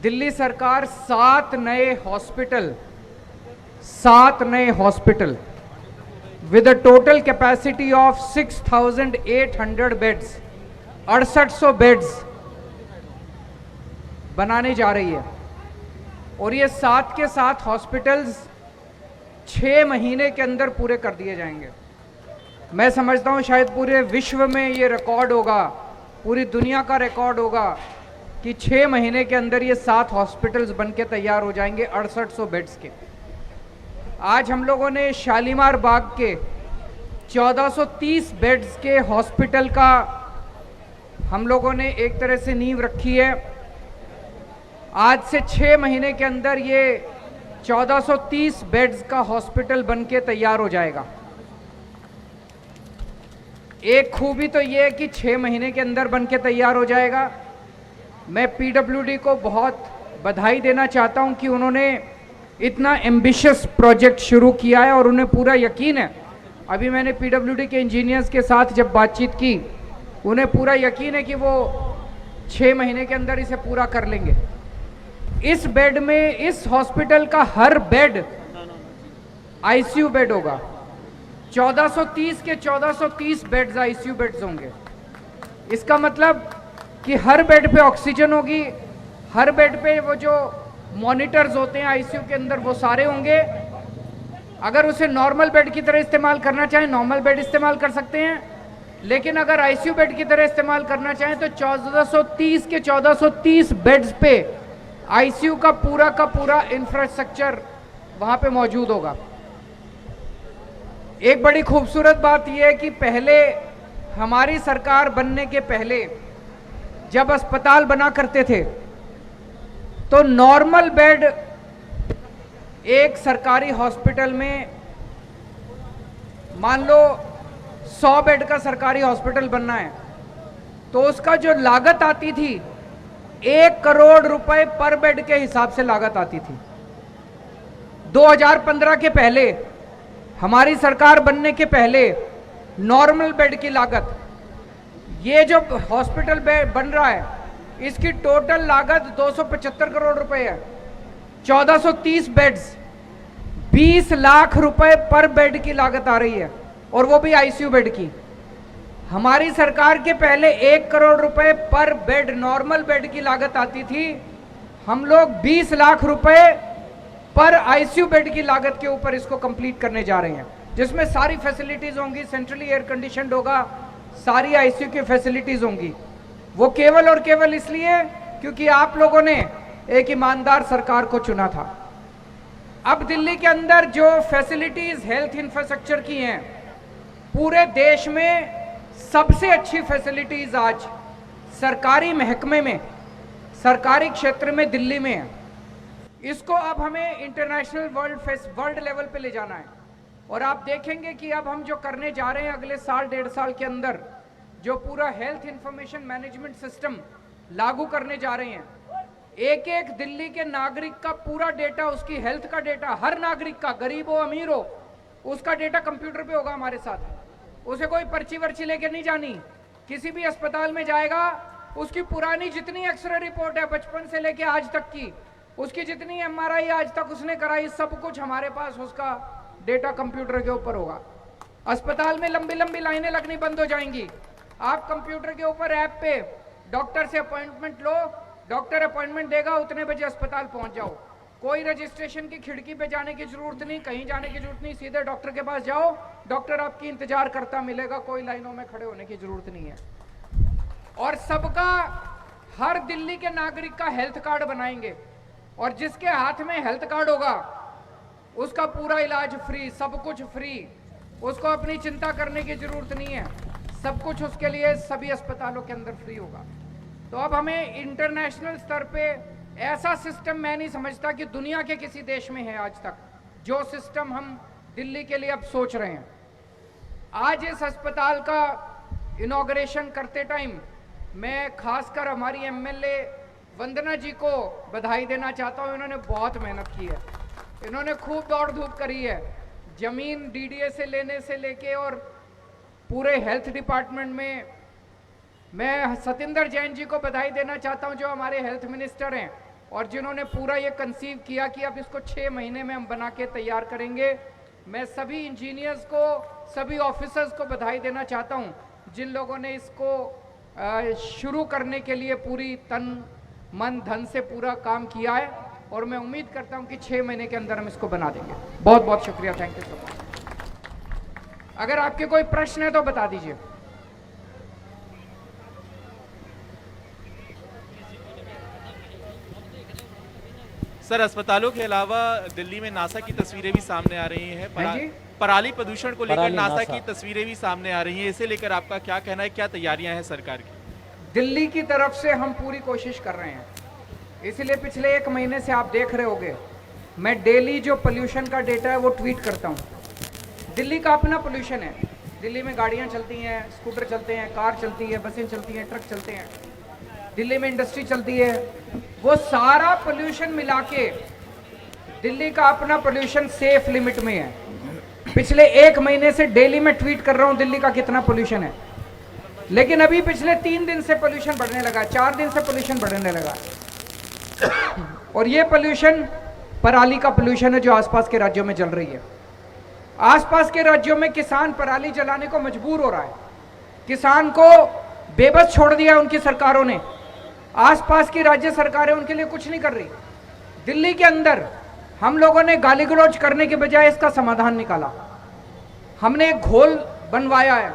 दिल्ली सरकार 7 नए hospital with a total capacity of 6,800 beds, 6800 beds बनाने जा रही है। और ये 7 के 7 हॉस्पिटल्स 6 महीने के अंदर पूरे कर दिए जाएंगे। मैं समझता हूँ शायद पूरे विश्व में ये रिकॉर्ड होगा, पूरी दुनिया का रिकॉर्ड होगा कि 6 महीने के अंदर ये 7 हॉस्पिटल्स बन के तैयार हो जाएंगे 6800 बेड्स के। आज हम लोगों ने शालीमार बाग के 1430 बेड्स के हॉस्पिटल का हम लोगों ने एक तरह से नींव रखी है। आज से 6 महीने के अंदर ये 1430 बेड्स का हॉस्पिटल बन के तैयार हो जाएगा। एक खूबी तो ये है कि 6 महीने के अंदर बन के तैयार हो जाएगा। मैं पीडब्ल्यूडी को बहुत बधाई देना चाहता हूं कि उन्होंने इतना एम्बिशियस प्रोजेक्ट शुरू किया है और उन्हें पूरा यकीन है। अभी मैंने पीडब्ल्यूडी के इंजीनियर्स के साथ जब बातचीत की, उन्हें पूरा यकीन है कि वो 6 महीने के अंदर इसे पूरा कर लेंगे। इस बेड में, इस हॉस्पिटल का हर बेड आईसीयू बेड होगा। 1430 के 1430 बेड्स आईसीयू बेड्स होंगे। इसका मतलब कि हर बेड पे ऑक्सीजन होगी, हर बेड पे वो जो मॉनिटर्स होते हैं आईसीयू के अंदर वो सारे होंगे। अगर उसे नॉर्मल बेड की तरह इस्तेमाल करना चाहें, नॉर्मल बेड इस्तेमाल कर सकते हैं, लेकिन अगर आईसीयू बेड की तरह इस्तेमाल करना चाहें तो 1430 के 1430 बेड्स पे आईसीयू का पूरा इंफ्रास्ट्रक्चर वहां पे मौजूद होगा। एक बड़ी खूबसूरत बात यह है कि पहले हमारी सरकार बनने के पहले जब अस्पताल बना करते थे तो नॉर्मल बेड एक सरकारी हॉस्पिटल में, मान लो 100 बेड का सरकारी हॉस्पिटल बनना है तो उसका जो लागत आती थी 1 करोड़ रुपए पर बेड के हिसाब से लागत आती थी। 2015 के पहले, हमारी सरकार बनने के पहले नॉर्मल बेड की लागत, ये जो हॉस्पिटल बन रहा है इसकी टोटल लागत 275 करोड़ रुपए है। 1430 बेड्स, 20 लाख रुपए पर बेड की लागत आ रही है और वो भी आईसीयू बेड की। हमारी सरकार के पहले 1 करोड़ रुपए पर बेड नॉर्मल बेड की लागत आती थी। हम लोग 20 लाख रुपए पर आईसीयू बेड की लागत के ऊपर इसको कंप्लीट करने जा रहे हैं, जिसमें सारी फैसिलिटीज होंगी, सेंट्रली एयर कंडीशनड होगा, सारी आईसीयू की फैसिलिटीज होंगी। वो केवल और केवल इसलिए क्योंकि आप लोगों ने एक ईमानदार सरकार को चुना था। अब दिल्ली के अंदर जो फैसिलिटीज हेल्थ इंफ्रास्ट्रक्चर की हैं, पूरे देश में सबसे अच्छी फैसिलिटीज आज सरकारी महकमे में, सरकारी क्षेत्र में दिल्ली में है। इसको अब हमें इंटरनेशनल वर्ल्ड लेवल पे ले जाना है। और आप देखेंगे कि अब हम जो करने जा रहे हैं अगले साल 1.5 साल के अंदर, जो पूरा हेल्थ इंफॉर्मेशन मैनेजमेंट सिस्टम लागू करने जा रहे हैं, एक एक दिल्ली के नागरिक का पूरा डेटा, उसकी हेल्थ का डेटा, हर नागरिक का, गरीब हो अमीर हो, उसका डेटा कंप्यूटर पे होगा हमारे साथ। उसे कोई पर्ची वर्ची लेके नहीं जानी। किसी भी अस्पताल में जाएगा, उसकी पुरानी जितनी एक्सरे रिपोर्ट है बचपन से लेके आज तक की, उसकी जितनी एमआरआई आज तक उसने कराई, सब कुछ हमारे पास उसका डेटा कंप्यूटर के ऊपर होगा। अस्पताल में लंबी लंबी लाइनें लगनी बंद हो जाएंगी। आप कंप्यूटर के ऊपर ऐप पे डॉक्टर से अपॉइंटमेंट लो, डॉक्टर अपॉइंटमेंट देगा, उतने बजे अस्पताल पहुंच जाओ। कोई रजिस्ट्रेशन की खिड़की पे जाने की जरूरत नहीं, कहीं जाने की जरूरत नहीं, सीधे डॉक्टर के पास जाओ, डॉक्टर आपकी इंतजार करता मिलेगा, कोई लाइनों में खड़े होने की जरूरत नहीं है। और सबका, हर दिल्ली के नागरिक का हेल्थ कार्ड बनाएंगे और जिसके हाथ में हेल्थ कार्ड होगा उसका पूरा इलाज फ्री, सब कुछ फ्री, उसको अपनी चिंता करने की जरूरत नहीं है, सब कुछ उसके लिए सभी अस्पतालों के अंदर फ्री होगा। तो अब हमें इंटरनेशनल स्तर पे ऐसा सिस्टम, मैं नहीं समझता कि दुनिया के किसी देश में है आज तक, जो सिस्टम हम दिल्ली के लिए अब सोच रहे हैं। आज इस अस्पताल का इनॉग्रेशन करते टाइम मैं खासकर हमारी एमएलए वंदना जी को बधाई देना चाहता हूं। इन्होंने बहुत मेहनत की है, इन्होंने खूब दौड़ धूप करी है, जमीन डीडीए से लेने से लेके और पूरे हेल्थ डिपार्टमेंट में। मैं सतिंदर जैन जी को बधाई देना चाहता हूं जो हमारे हेल्थ मिनिस्टर हैं। और जिन्होंने पूरा ये कंसीव किया कि अब इसको 6 महीने में हम बना के तैयार करेंगे। मैं सभी इंजीनियर्स को, सभी ऑफिसर्स को बधाई देना चाहता हूँ जिन लोगों ने इसको शुरू करने के लिए पूरी तन मन धन से पूरा काम किया है, और मैं उम्मीद करता हूँ कि 6 महीने के अंदर हम इसको बना देंगे। बहुत बहुत शुक्रिया, थैंक यू सो मच। अगर आपके कोई प्रश्न है तो बता दीजिए। सर, अस्पतालों के अलावा दिल्ली में नासा की तस्वीरें भी सामने आ रही हैं। पराली प्रदूषण को लेकर नासा की तस्वीरें भी सामने आ रही हैं। इसे लेकर आपका क्या कहना है, क्या तैयारियां हैं सरकार की? दिल्ली की तरफ से हम पूरी कोशिश कर रहे हैं, इसलिए पिछले 1 महीने से आप देख रहे होंगे मैं डेली जो पोल्यूशन का डेटा है वो ट्वीट करता हूँ। दिल्ली का अपना पोल्यूशन है। दिल्ली में गाड़ियाँ चलती हैं, स्कूटर चलते हैं, कार चलती है, बसें चलती हैं, ट्रक चलते हैं, दिल्ली में इंडस्ट्री चलती है। वो सारा पोल्यूशन मिला के दिल्ली का अपना पोल्यूशन सेफ लिमिट में है। पिछले 1 महीने से डेली मैं ट्वीट कर रहा हूँ दिल्ली का कितना पोल्यूशन है, लेकिन अभी पिछले 3 दिन से पोल्यूशन बढ़ने लगा, 4 दिन से पोल्यूशन बढ़ने लगा। और ये पोल्यूशन पराली का पोल्यूशन है जो आसपास के राज्यों में जल रही है। आसपास के राज्यों में किसान पराली जलाने को मजबूर हो रहा है। किसान को बेबस छोड़ दिया है उनकी सरकारों ने। आसपास की राज्य सरकारें उनके लिए कुछ नहीं कर रही। दिल्ली के अंदर हम लोगों ने गाली गलौज करने के बजाय इसका समाधान निकाला। हमने एक घोल बनवाया है।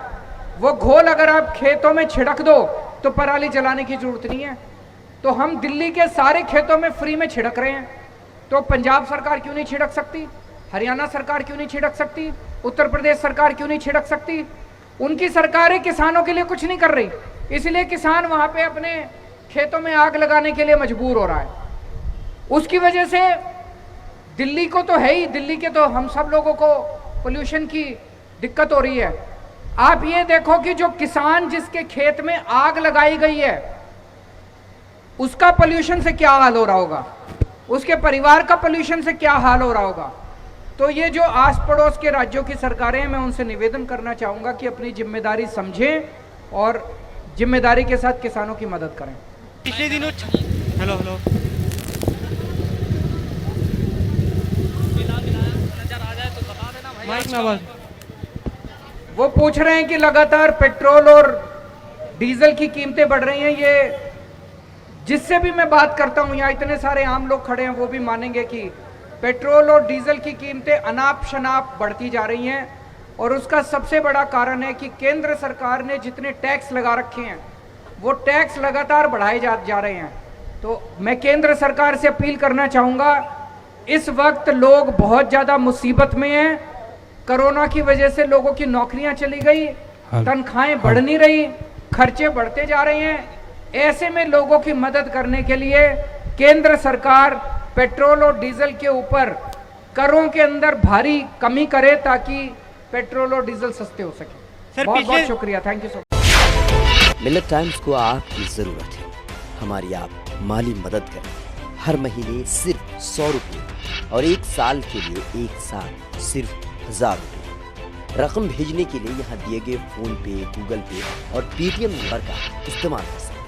वो घोल अगर आप खेतों में छिड़क दो तो पराली जलाने की जरूरत नहीं है। तो हम दिल्ली के सारे खेतों में फ्री में छिड़क रहे हैं। तो पंजाब सरकार क्यों नहीं छिड़क सकती? हरियाणा सरकार क्यों नहीं छिड़क सकती? उत्तर प्रदेश सरकार क्यों नहीं छिड़क सकती? उनकी सरकारें किसानों के लिए कुछ नहीं कर रही, इसलिए किसान वहां पे अपने खेतों में आग लगाने के लिए मजबूर हो रहा है। उसकी वजह से दिल्ली को तो है ही, दिल्ली के तो हम सब लोगों को पोल्यूशन की दिक्कत हो रही है। आप ये देखो कि जो किसान जिसके खेत में आग लगाई गई है उसका पोल्यूशन से क्या हाल हो रहा होगा, उसके परिवार का पोल्यूशन से क्या हाल हो रहा होगा। तो ये जो आस पड़ोस के राज्यों की सरकारें हैं, मैं उनसे निवेदन करना चाहूंगा कि अपनी जिम्मेदारी समझें और जिम्मेदारी के साथ किसानों की मदद करें। पिछले दिनों हेलो माइक में आवाज। वो पूछ रहे हैं कि लगातार पेट्रोल और डीजल की कीमतें बढ़ रही हैं। ये जिससे भी मैं बात करता हूं, यहाँ इतने सारे आम लोग खड़े हैं, वो भी मानेंगे कि पेट्रोल और डीजल की कीमतें अनाप शनाप बढ़ती जा रही हैं। और उसका सबसे बड़ा कारण है कि केंद्र सरकार ने जितने टैक्स लगा रखे हैं वो टैक्स लगातार बढ़ाए जा रहे हैं। तो मैं केंद्र सरकार से अपील करना चाहूँगा, इस वक्त लोग बहुत ज़्यादा मुसीबत में हैं। कोरोना की वजह से लोगों की नौकरियां चली गई, तनख्वाहें बढ़ नहीं रही, खर्चे बढ़ते जा रहे हैं। ऐसे में लोगों की मदद करने के लिए केंद्र सरकार पेट्रोल और डीजल के ऊपर करों के अंदर भारी कमी करे ताकि पेट्रोल और डीजल सस्ते हो सके। बहुत बहुत शुक्रिया, thank you so much. Millet times को आपकी जरूरत है, हमारी आप माली मदद करें। हर महीने सिर्फ 100 रुपये और 1 साल के लिए 1 साल सिर्फ 1000 रुपये। रकम भेजने के लिए यहाँ दिए गए फोन पे, गूगल पे और पेटीएम नंबर का इस्तेमाल कर सकते हैं।